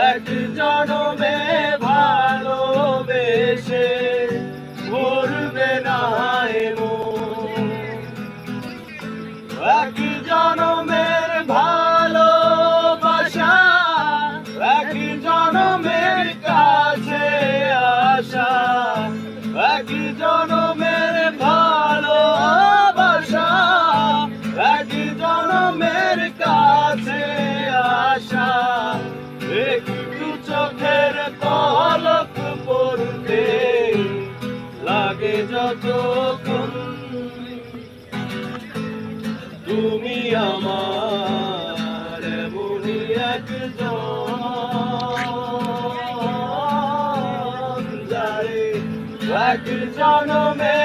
এক জনমে ভালোবেসে ভরবে না মন। এক জনমের ভালোবাসা এক জনমের কাছে আসা, এক জনমের ভালোবাসা এক জনমের কাছে আসা। একটু চোখের পলক পড়তে লাগে যতক্ষণ, তুমি আমার এমনই একজন যারে এক জনমে